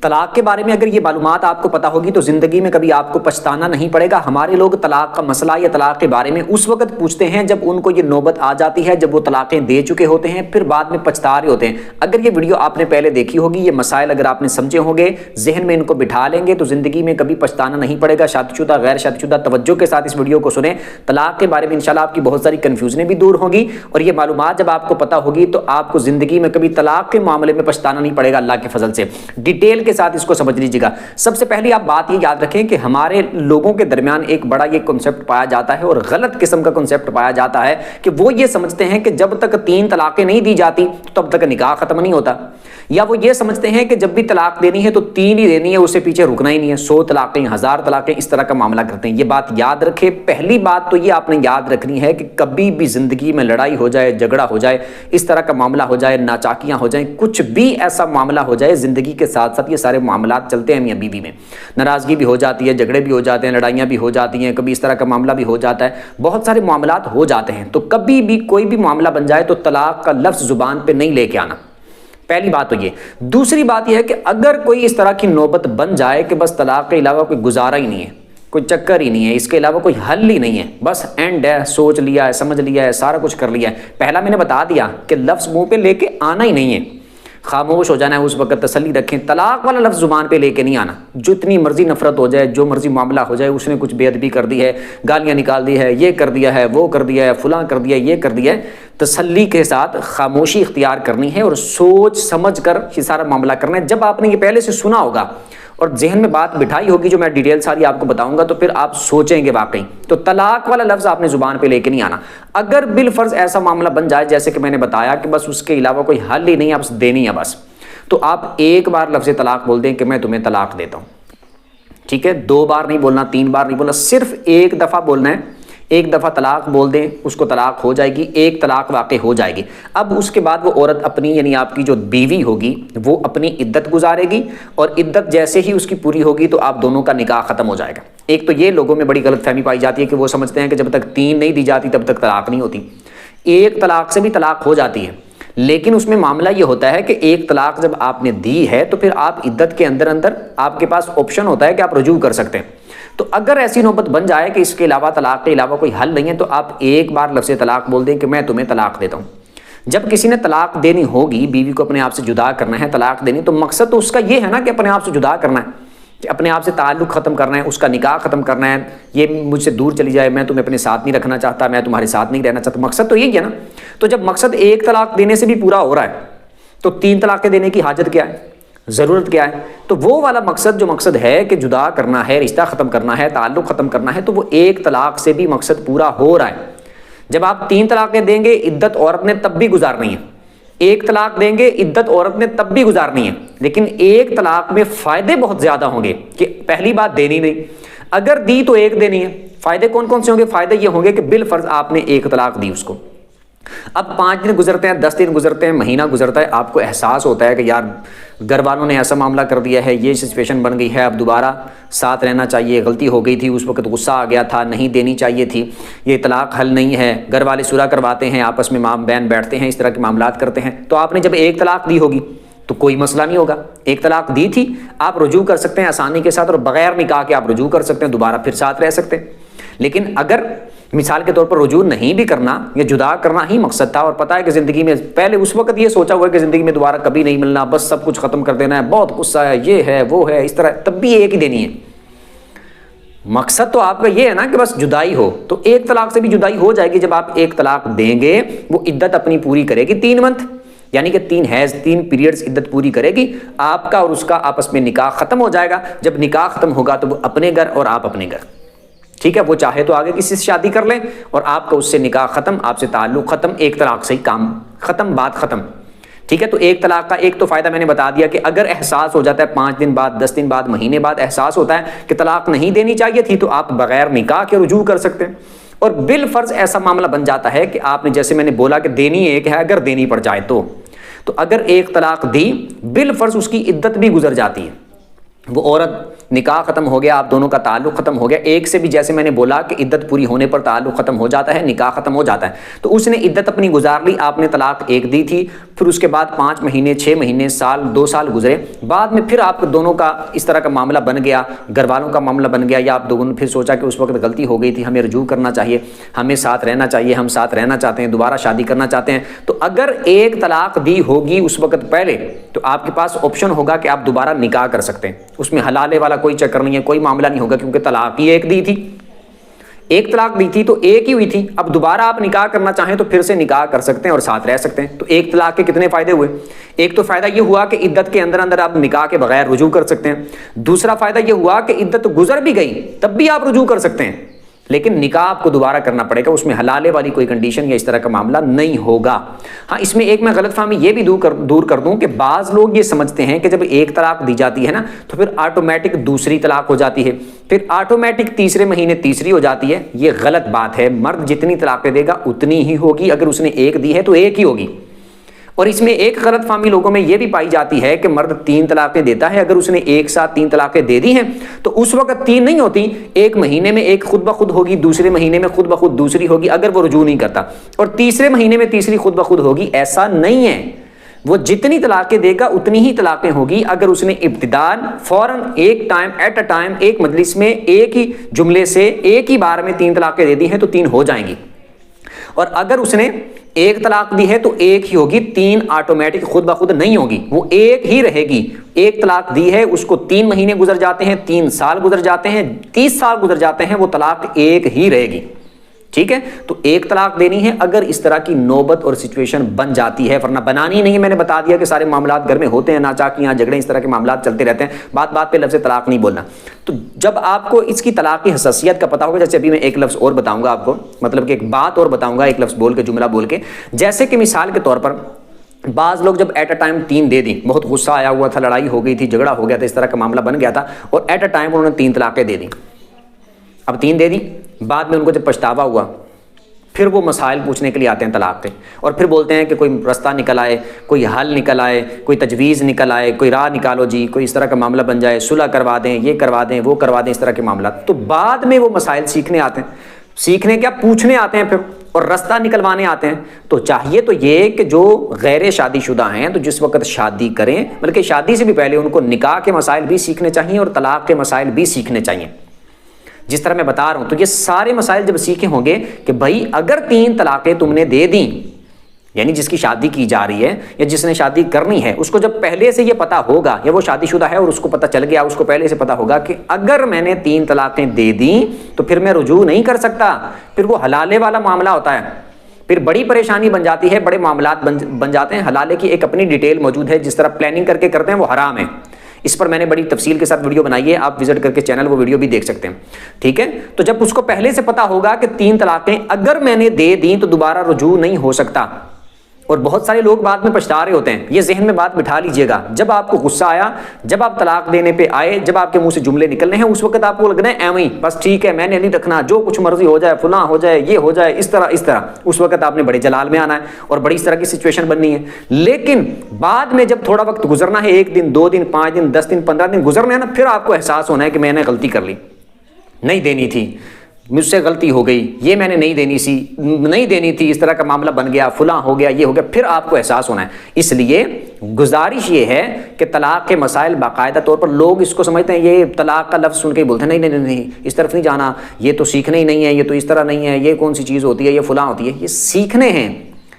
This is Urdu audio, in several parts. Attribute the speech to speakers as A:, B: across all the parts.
A: طلاق کے بارے میں اگر یہ معلومات آپ کو پتہ ہوگی تو زندگی میں کبھی آپ کو پچھتانا نہیں پڑے گا۔ ہمارے لوگ طلاق کا مسئلہ یا طلاق کے بارے میں اس وقت پوچھتے ہیں جب ان کو یہ نوبت آ جاتی ہے، جب وہ طلاقیں دے چکے ہوتے ہیں، پھر بعد میں پچھتا رہے ہوتے ہیں۔ اگر یہ ویڈیو آپ نے پہلے دیکھی ہوگی، یہ مسائل اگر آپ نے سمجھے ہوں گے، ذہن میں ان کو بٹھا لیں گے تو زندگی میں کبھی پچھتانا نہیں پڑے گا۔ شادی شدہ غیر شادی شدہ توجہ کے ساتھ اس ویڈیو کو سنیں۔ طلاق کے بارے میں انشاءاللہ آپ کی بہت ساری کنفیوژنیں بھی دور ہوں گی، اور یہ معلومات جب آپ کو پتہ ہوگی تو آپ کو زندگی میں کبھی طلاق کے معاملے میں پچھتانا نہیں پڑے گا اللہ کے فضل سے۔ ڈیٹیل کے ساتھ اس کو سمجھ لیجیے گا۔ سب سے پہلی آپ بات یہ یاد رکھیں کہ ہمارے لوگوں کے درمیان ایک بڑا یہ کنسیپٹ پایا جاتا ہے، اور غلط قسم کا کنسیپٹ پایا جاتا ہے کہ وہ یہ سمجھتے ہیں کہ جب تک 3 طلاقیں نہیں دی جاتی تب تک نکاح ختم نہیں ہوتا، یا وہ یہ سمجھتے ہیں کہ جب بھی طلاق دینی ہے تو 3 ہی دینی ہے، اس سے پیچھے رکنا ہی نہیں ہے، 100 طلاقیں 1000 طلاقیں اس طرح کا معاملہ کرتے ہیں۔ یہ بات یاد رکھے۔ پہلی بات تو یہ آپ نے یاد رکھنی ہے کہ کبھی بھی زندگی میں لڑائی ہو جائے، جھگڑا ہو جائے، اس طرح کا معاملہ ہو جائے، ناچاکیاں ہو جائیں، کچھ بھی ایسا معاملہ ہو جائے، زندگی کے ساتھ ساتھ یہ سارے معاملات چلتے ہیں میاں بیوی میں، ناراضگی بھی ہو جاتی ہے، جھگڑے بھی ہو جاتے ہیں، لڑائیاں بھی ہو جاتی ہیں، کبھی اس طرح کا معاملہ بھی ہو جاتا ہے، بہت سارے معاملات ہو جاتے ہیں۔ تو کبھی بھی کوئی بھی معاملہ بن جائے تو طلاق کا لفظ زبان پہ نہیں لے کے آنا، پہلی بات تو یہ۔ دوسری بات یہ ہے کہ اگر کوئی اس طرح کی نوبت بن جائے کہ بس طلاق کے علاوہ کوئی گزارا ہی نہیں ہے، کوئی چکر ہی نہیں ہے، اس کے علاوہ کوئی حل ہی نہیں ہے، بس اینڈ ہے، سوچ لیا ہے، سمجھ لیا ہے، سارا کچھ کر لیا ہے، پہلا میں نے بتا دیا کہ لفظ منہ پہ لے کے آنا ہی نہیں ہے، خاموش ہو جانا ہے، اس وقت تسلی رکھیں، طلاق والا لفظ زبان پہ لے کے نہیں آنا۔ جتنی مرضی نفرت ہو جائے، جو مرضی معاملہ ہو جائے، اس نے کچھ بے ادبی کر دی ہے، گالیاں نکال دی ہے، یہ کر دیا ہے، وہ کر دیا ہے، فلاں کر دیا ہے، یہ کر دیا ہے، تسلی کے ساتھ خاموشی اختیار کرنی ہے اور سوچ سمجھ کر یہ سارا معاملہ کرنا ہے۔ جب آپ نے یہ پہلے سے سنا ہوگا اور ذہن میں بات بٹھائی ہوگی جو میں ڈیٹیل ساری آپ کو بتاؤں گا، تو پھر آپ سوچیں گے واقعی۔ تو طلاق والا لفظ آپ نے زبان پہ لے کے نہیں آنا۔ اگر بالفرض ایسا معاملہ بن جائے جیسے کہ میں نے بتایا کہ بس اس کے علاوہ کوئی حل ہی نہیں ہے، بس دینی ہے بس، تو آپ ایک بار لفظ طلاق بول دیں کہ میں تمہیں طلاق دیتا ہوں، ٹھیک ہے؟ 2 بار نہیں بولنا، 3 بار نہیں بولنا، صرف ایک دفعہ بولنا ہے۔ ایک دفعہ طلاق بول دیں، اس کو طلاق ہو جائے گی، ایک طلاق واقع ہو جائے گی۔ اب اس کے بعد وہ عورت اپنی، یعنی آپ کی جو بیوی ہوگی، وہ اپنی عدت گزارے گی، اور عدت جیسے ہی اس کی پوری ہوگی تو آپ دونوں کا نکاح ختم ہو جائے گا۔ ایک تو یہ لوگوں میں بڑی غلط فہمی پائی جاتی ہے کہ وہ سمجھتے ہیں کہ جب تک 3 نہیں دی جاتی تب تک طلاق نہیں ہوتی۔ ایک طلاق سے بھی طلاق ہو جاتی ہے، لیکن اس میں معاملہ یہ ہوتا ہے کہ ایک طلاق جب آپ نے دی ہے تو پھر آپ عدت کے اندر آپ کے پاس آپشن ہوتا ہے کہ آپ رجوع کر سکتے ہیں۔ تو اگر ایسی نوبت بن جائے کہ اس کے علاوہ طلاق کے علاوہ کوئی حل نہیں ہے تو آپ ایک بار لفظ طلاق بول دیں کہ میں تمہیں طلاق دیتا ہوں۔ جب کسی نے طلاق دینی ہوگی، بیوی کو اپنے آپ سے جدا کرنا ہے، طلاق دینی، تو مقصد تو اس کا یہ ہے نا کہ اپنے آپ سے جدا کرنا ہے، کہ اپنے آپ سے تعلق ختم کرنا ہے، اس کا نکاح ختم کرنا ہے، یہ مجھ سے دور چلی جائے، میں تمہیں اپنے ساتھ نہیں رکھنا چاہتا، میں تمہارے ساتھ نہیں رہنا چاہتا، مقصد تو یہی ہے نا۔ تو جب مقصد ایک طلاق دینے سے بھی پورا ہو رہا ہے تو 3 طلاقیں دینے کی حاجت کیا ہے، ضرورت کیا ہے؟ تو وہ والا مقصد جو مقصد ہے کہ جدا کرنا ہے، رشتہ ختم کرنا ہے، تعلق ختم کرنا ہے، تو وہ ایک طلاق سے بھی مقصد پورا ہو رہا ہے۔ جب آپ 3 طلاقیں دیں گے، عدت عورت نے تب بھی گزارنی ہے۔ ایک طلاق دیں گے، عدت عورت نے تب بھی گزارنی ہے، لیکن ایک طلاق میں فائدے بہت زیادہ ہوں گے کہ پہلی بات دینی نہیں، اگر دی تو ایک دینی ہے۔ فائدے کون کون سے ہوں گے؟ فائدے یہ ہوں گے کہ بالفرض آپ نے ایک طلاق دی اس کو، اب 5 دن گزرتے ہیں، 10 دن گزرتے ہیں، مہینہ گزرتا ہے، آپ کو احساس ہوتا ہے کہ یار گھر والوں نے ایسا معاملہ کر دیا ہے، یہ سچویشن بن گئی ہے، اب دوبارہ ساتھ رہنا چاہیے، غلطی ہو گئی تھی، اس وقت غصہ آ گیا تھا، نہیں دینی چاہیے تھی، یہ طلاق حل نہیں ہے، گھر والے صلح کرواتے ہیں، آپس میں ماں بہن بیٹھتے ہیں، اس طرح کے معاملات کرتے ہیں۔ تو آپ نے جب ایک طلاق دی ہوگی تو کوئی مسئلہ نہیں ہوگا، ایک طلاق دی تھی، آپ رجوع کر سکتے ہیں آسانی کے ساتھ، اور بغیر نکاح کے آپ رجوع کر سکتے ہیں، دوبارہ پھر ساتھ رہ سکتے ہیں۔ لیکن اگر مثال کے طور پر رجوع نہیں بھی کرنا، یا جدا کرنا ہی مقصد تھا، اور پتہ ہے کہ زندگی میں پہلے اس وقت یہ سوچا ہوا ہے کہ زندگی میں دوبارہ کبھی نہیں ملنا، بس سب کچھ ختم کر دینا ہے، بہت غصہ ہے، یہ ہے وہ ہے، اس طرح، تب بھی ایک ہی دینی ہے۔ مقصد تو آپ کا یہ ہے نا کہ بس جدائی ہو، تو ایک طلاق سے بھی جدائی ہو جائے گی۔ جب آپ ایک طلاق دیں گے، وہ عدت اپنی پوری کرے گی 3 منتھ، یعنی کہ 3 پیریڈز عدت پوری کرے گی، آپ کا اور اس کا آپس میں نکاح ختم ہو جائے گا۔ جب نکاح ختم ہوگا تو وہ اپنے گھر اور آپ اپنے گھر، ٹھیک ہے؟ وہ چاہے تو آگے کسی سے شادی کر لیں، اور آپ کا اس سے نکاح ختم، آپ سے تعلق ختم، ایک طلاق سے ہی کام ختم، بات ختم، ٹھیک ہے؟ تو ایک طلاق کا ایک تو فائدہ میں نے بتا دیا کہ اگر احساس ہو جاتا ہے 5 دن بعد، 10 دن بعد، مہینے بعد احساس ہوتا ہے کہ طلاق نہیں دینی چاہیے تھی، تو آپ بغیر نکاح کے رجوع کر سکتے ہیں۔ اور بالفرض ایسا معاملہ بن جاتا ہے کہ آپ نے، جیسے میں نے بولا کہ دینی ایک ہے، اگر دینی پڑ جائے تو اگر ایک طلاق دی، بالفرض اس کی عدت بھی گزر جاتی ہے، وہ عورت نکاح ختم ہو گیا, آپ دونوں کا تعلق ختم ہو گیا, ایک سے بھی جیسے میں نے بولا کہ عدت پوری ہونے پر تعلق ختم ہو جاتا ہے, نکاح ختم ہو جاتا ہے, تو اس نے عدت اپنی گزار لی, آپ نے طلاق ایک دی تھی, پھر اس کے بعد 5 مہینے 6 مہینے سال 2 سال گزرے, بعد میں پھر آپ دونوں کا اس طرح کا معاملہ بن گیا, گھر والوں کا معاملہ بن گیا, یا آپ دونوں نے پھر سوچا کہ اس وقت غلطی ہو گئی تھی, ہمیں رجوع کرنا چاہیے, ہمیں ساتھ رہنا چاہیے, ہم ساتھ رہنا چاہتے ہیں, دوبارہ شادی کرنا چاہتے ہیں, تو اگر ایک طلاق دی ہوگی اس وقت پہلے تو آپ کے پاس آپشن ہوگا کہ آپ دوبارہ نکاح کر سکتے ہیں, اس میں حلالے والا کوئی چکر نہیں ہے, کوئی معاملہ نہیں ہوگا, کیونکہ طلاق ہی ایک دی تھی, ایک طلاق دی تھی تو ایک ہی ہوئی تھی. اب دوبارہ آپ نکاح کرنا چاہیں تو پھر سے نکاح کر سکتے ہیں اور ساتھ رہ سکتے ہیں. تو ایک طلاق کے کتنے فائدے ہوئے؟ ایک تو فائدہ یہ ہوا کہ عدت کے اندر اندر آپ نکاح کے بغیر رجوع کر سکتے ہیں. دوسرا فائدہ یہ ہوا کہ عدت گزر بھی گئی تب بھی آپ رجوع کر سکتے ہیں, لیکن نکاح آپ کو دوبارہ کرنا پڑے گا, اس میں حلالے والی کوئی کنڈیشن یا اس طرح کا معاملہ نہیں ہوگا. ہاں, اس میں ایک میں غلط فہمی یہ بھی دور کر دوں کہ بعض لوگ یہ سمجھتے ہیں کہ جب ایک طلاق دی جاتی ہے نا تو پھر آٹومیٹک دوسری طلاق ہو جاتی ہے, پھر آٹومیٹک تیسرے مہینے تیسری ہو جاتی ہے. یہ غلط بات ہے. مرد جتنی طلاقیں دے گا اتنی ہی ہوگی, اگر اس نے ایک دی ہے تو ایک ہی ہوگی. اور اس میں ایک غلط فہمی لوگوں میں یہ بھی پائی جاتی ہے کہ مرد 3 طلاقیں دیتا ہے, اگر اس نے ایک ساتھ 3 طلاقیں دے دی ہیں تو اس وقت 3 نہیں ہوتی, ایک مہینے میں ایک خود بخود ہوگی, دوسرے مہینے میں خود بخود دوسری ہوگی اگر وہ رجوع نہیں کرتا, اور تیسرے مہینے میں تیسری خود بخود ہوگی. ایسا نہیں ہے, وہ جتنی طلاقیں دے گا اتنی ہی طلاقیں ہوگی. اگر اس نے ابتداءً فوراً ایک ٹائم ایٹ اے ٹائم ایک مجلس میں ایک ہی جملے سے ایک ہی بار میں 3 طلاقیں دے دی ہیں تو 3 ہو جائیں گی, اور اگر اس نے ایک طلاق دی ہے تو ایک ہی ہوگی, 3 آٹومیٹک خود بخود نہیں ہوگی, وہ ایک ہی رہے گی. ایک طلاق دی ہے, اس کو 3 مہینے گزر جاتے ہیں, 3 سال گزر جاتے ہیں, 30 سال گزر جاتے ہیں, وہ طلاق ایک ہی رہے گی. ٹھیک ہے, تو ایک طلاق دینی ہے اگر اس طرح کی نوبت اور سچویشن بن جاتی ہے, ورنہ بنانی نہیں ہے. میں نے بتا دیا کہ سارے معاملات گھر میں ہوتے ہیں, ناچاکیاں جھگڑے اس طرح کے معاملات چلتے رہتے ہیں, بات بات پہ لفظ طلاق نہیں بولنا. تو جب آپ کو اس کی طلاق کی حساسیت کا پتہ ہوگا, جیسے ابھی میں ایک لفظ اور بتاؤں گا آپ کو, مطلب کہ ایک بات اور بتاؤں گا, ایک لفظ بول کے جملہ بول کے, جیسے کہ مثال کے طور پر بعض لوگ جب ایٹ اے ٹائم 3 دے دیں, بہت غصہ آیا ہوا تھا, لڑائی ہو گئی تھی, جھگڑا ہو گیا تھا, اس طرح کا معاملہ بن گیا تھا, اور ایٹ اے ٹائم انہوں نے 3 طلاقیں دے دیں. اب 3 دے دی, بعد میں ان کو جب پچھتاوا ہوا پھر وہ مسائل پوچھنے کے لیے آتے ہیں طلاق کے, اور پھر بولتے ہیں کہ کوئی رستہ نکل آئے, کوئی حل نکل آئے, کوئی تجویز نکل آئے, کوئی راہ نکالو جی, کوئی اس طرح کا معاملہ بن جائے, صلح کروا دیں, یہ کروا دیں, وہ کروا دیں, اس طرح کے معاملات. تو بعد میں وہ مسائل سیکھنے آتے ہیں, سیکھنے کیا پوچھنے آتے ہیں پھر, اور رستہ نکلوانے آتے ہیں. تو چاہیے تو یہ کہ جو غیر شادی شدہ ہیں تو جس وقت شادی کریں, بلکہ شادی سے بھی پہلے ان کو نکاح کے مسائل بھی سیکھنے چاہیے اور طلاق کے مسائل بھی سیکھنے چاہیے. جس طرح میں بتا رہا ہوں, تو یہ سارے مسائل جب سیکھے ہوں گے کہ بھائی اگر 3 طلاقیں تم نے دے دیں, یعنی جس کی شادی کی جا رہی ہے یا جس نے شادی کرنی ہے, اس کو جب پہلے سے یہ پتا ہوگا, یا وہ شادی شدہ ہے اور اس کو پتا چل گیا, اس کو پہلے سے پتا ہوگا کہ اگر میں نے 3 طلاقیں دے دیں تو پھر میں رجوع نہیں کر سکتا, پھر وہ حلالے والا معاملہ ہوتا ہے, پھر بڑی پریشانی بن جاتی ہے, بڑے معاملات بن جاتے ہیں. حلالے کی ایک اپنی ڈیٹیل موجود ہے, جس طرح پلاننگ کر کے کرتے ہیں وہ حرام ہے. اس پر میں نے بڑی تفصیل کے ساتھ ویڈیو بنائی ہے, آپ وزٹ کر کے چینل وہ ویڈیو بھی دیکھ سکتے ہیں. ٹھیک ہے, تو جب اس کو پہلے سے پتا ہوگا کہ 3 طلاقیں اگر میں نے دے دیں تو دوبارہ رجوع نہیں ہو سکتا, اور بہت سارے لوگ بعد میں پچھتا رہے ہوتے ہیں. یہ ذہن میں بات بٹھا لیجئے گا, جب آپ کو غصہ آیا, جب آپ طلاق دینے پہ آئے, جب آپ کے منہ سے جملے نکلنے ہیں, اس وقت آپ کو لگنا ہے ایویں ہی بس ٹھیک ہے میں نے نہیں رکھنا, جو کچھ مرضی ہو جائے, فلاں ہو جائے, یہ ہو جائے, اس طرح. اس وقت آپ نے بڑے جلال میں آنا ہے اور بڑی اس طرح کی سچویشن بننی ہے. لیکن بعد میں جب تھوڑا وقت گزرنا ہے, 1 دن 2 دن 5 دن 10 دن 15 دن گزرنے ہیں نا, پھر آپ کو احساس ہونا ہے کہ میں نے غلطی کر لی, نہیں دینی تھی, مجھ سے غلطی ہو گئی, یہ میں نے نہیں دینی تھی, اس طرح کا معاملہ بن گیا, فلاں ہو گیا, یہ ہو گیا, پھر آپ کو احساس ہونا ہے. اس لیے گزارش یہ ہے کہ طلاق کے مسائل باقاعدہ طور پر, لوگ اس کو سمجھتے ہیں, یہ طلاق کا لفظ سن کے ہی بولتے ہیں نہیں اس طرف نہیں جانا, یہ تو سیکھنا ہی نہیں ہے, یہ تو اس طرح نہیں ہے, یہ کون سی چیز ہوتی ہے, یہ فلاں ہوتی ہے. یہ سیکھنے ہیں,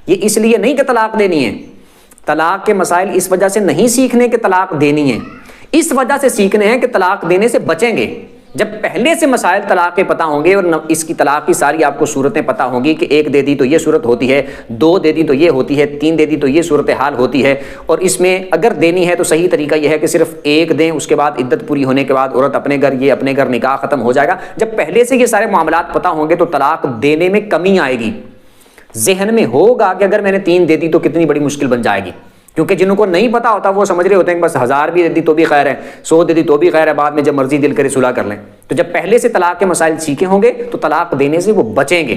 A: یہ اس لیے نہیں کہ طلاق دینی ہے. طلاق کے مسائل اس وجہ سے نہیں سیکھنے کہ طلاق دینی ہے, اس وجہ سے سیکھنے ہیں کہ طلاق دینے سے بچیں گے. جب پہلے سے مسائل طلاق کے پتہ ہوں گے اور اس کی طلاق کی ساری آپ کو صورتیں پتہ ہوں گی کہ 1 دے دی تو یہ صورت ہوتی ہے, 2 دے دی تو یہ ہوتی ہے, 3 دے دی تو یہ صورتحال ہوتی ہے, اور اس میں اگر دینی ہے تو صحیح طریقہ یہ ہے کہ صرف 1 دیں, اس کے بعد عدت پوری ہونے کے بعد عورت اپنے گھر, یہ اپنے گھر, نکاح ختم ہو جائے گا. جب پہلے سے یہ سارے معاملات پتہ ہوں گے تو طلاق دینے میں کمی آئے گی. ذہن میں ہوگا کہ اگر میں نے 3 دے دی تو کتنی بڑی مشکل بن جائے گی, کیونکہ جنہوں کو نہیں پتا ہوتا وہ سمجھ رہے ہوتے ہیں کہ بس 1000 بھی دے دی تو بھی خیر ہے, 100 دے دی تو بھی خیر ہے, بعد میں جب مرضی دل کرے صلح کر لیں. تو جب پہلے سے طلاق کے مسائل سیکھے ہوں گے تو طلاق دینے سے وہ بچیں گے.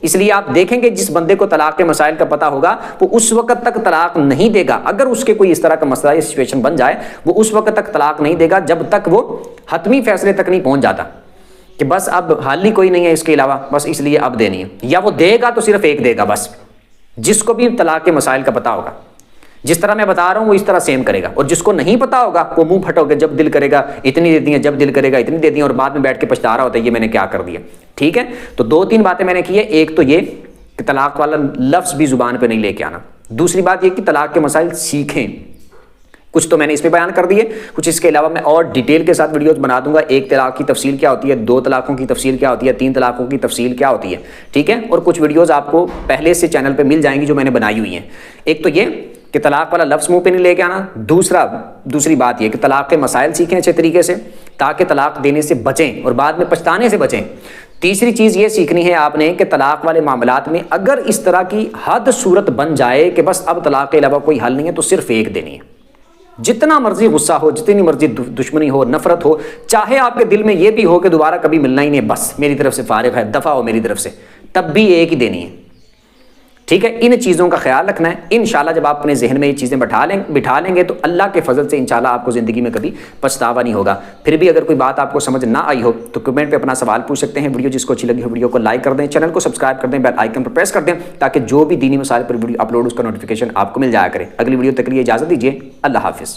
A: اس لیے آپ دیکھیں گے جس بندے کو طلاق کے مسائل کا پتہ ہوگا وہ اس وقت تک طلاق نہیں دے گا، اگر اس کے کوئی اس طرح کا مسئلہ یا سچویشن بن جائے وہ اس وقت تک طلاق نہیں دے گا جب تک وہ حتمی فیصلے تک نہیں پہنچ جاتا کہ بس اب حل ہی کوئی نہیں ہے اس کے علاوہ، بس اس لیے اب دینی ہے، یا وہ دے گا تو صرف ایک دے گا بس، جس کو بھی طلاق کے مسائل کا پتہ ہوگا جس طرح میں بتا رہا ہوں وہ اس طرح سیم کرے گا، اور جس کو نہیں پتا ہوگا وہ منہ پھٹو گے، جب دل کرے گا اتنی دے دیں، جب دل کرے گا اتنی دے دیں، اور بعد میں بیٹھ کے پچھتا رہا ہوتا ہے یہ میں نے کیا کر دیا۔ ٹھیک ہے، تو 2-3 باتیں میں نے کی ہے، ایک تو یہ کہ طلاق والا لفظ بھی زبان پہ نہیں لے کے آنا، دوسری بات یہ کہ طلاق کے مسائل سیکھیں، کچھ تو میں نے اس پہ بیان کر دیے، کچھ اس کے علاوہ میں اور ڈیٹیل کے ساتھ ویڈیوز بنا دوں گا، 1 طلاق کی تفصیل کیا ہوتی ہے، 2 طلاقوں کی تفصیل کیا ہوتی ہے، 3 طلاقوں کی تفصیل کیا ہوتی ہے، ٹھیک ہے، اور کچھ ویڈیوز آپ کو پہلے سے چینل پہ مل جائیں گی جو میں نے بنائی ہوئی ہیں۔ ایک تو یہ کہ طلاق والا لفظ منہ پہ نہیں لے کے آنا، دوسری بات یہ کہ طلاق کے مسائل سیکھیں اچھے طریقے سے تاکہ طلاق دینے سے بچیں اور بعد میں پچھتانے سے بچیں۔ تیسری چیز یہ سیکھنی ہے آپ نے کہ طلاق والے معاملات میں اگر اس طرح کی حد صورت بن جائے کہ بس اب طلاق کے علاوہ کوئی حل نہیں ہے تو صرف ایک دینی ہے، جتنا مرضی غصہ ہو، جتنی مرضی دشمنی ہو، نفرت ہو، چاہے آپ کے دل میں یہ بھی ہو کہ دوبارہ کبھی ملنا ہی نہیں، بس میری طرف سے فارغ ہے، دفع ہو میری طرف سے، تب بھی ایک ہی دینی ہے۔ ٹھیک ہے، ان چیزوں کا خیال رکھنا ہے۔ انشاءاللہ جب آپ اپنے ذہن میں یہ چیزیں بٹھا لیں گے تو اللہ کے فضل سے انشاءاللہ آپ کو زندگی میں کبھی پچھتاوا نہیں ہوگا۔ پھر بھی اگر کوئی بات آپ کو سمجھ نہ آئی ہو تو کمنٹ پہ اپنا سوال پوچھ سکتے ہیں۔ ویڈیو جس کو اچھی لگی ہو ویڈیو کو لائک کر دیں، چینل کو سبسکرائب کر دیں، بیل آئیکن پر پریس کر دیں تاکہ جو بھی دینی مسائل پر ویڈیو اپلوڈ اس کا نوٹیفیکیشن آپ کو مل جایا کرے۔ اگلی ویڈیو تک کے لیے اجازت دیجیے، اللہ حافظ۔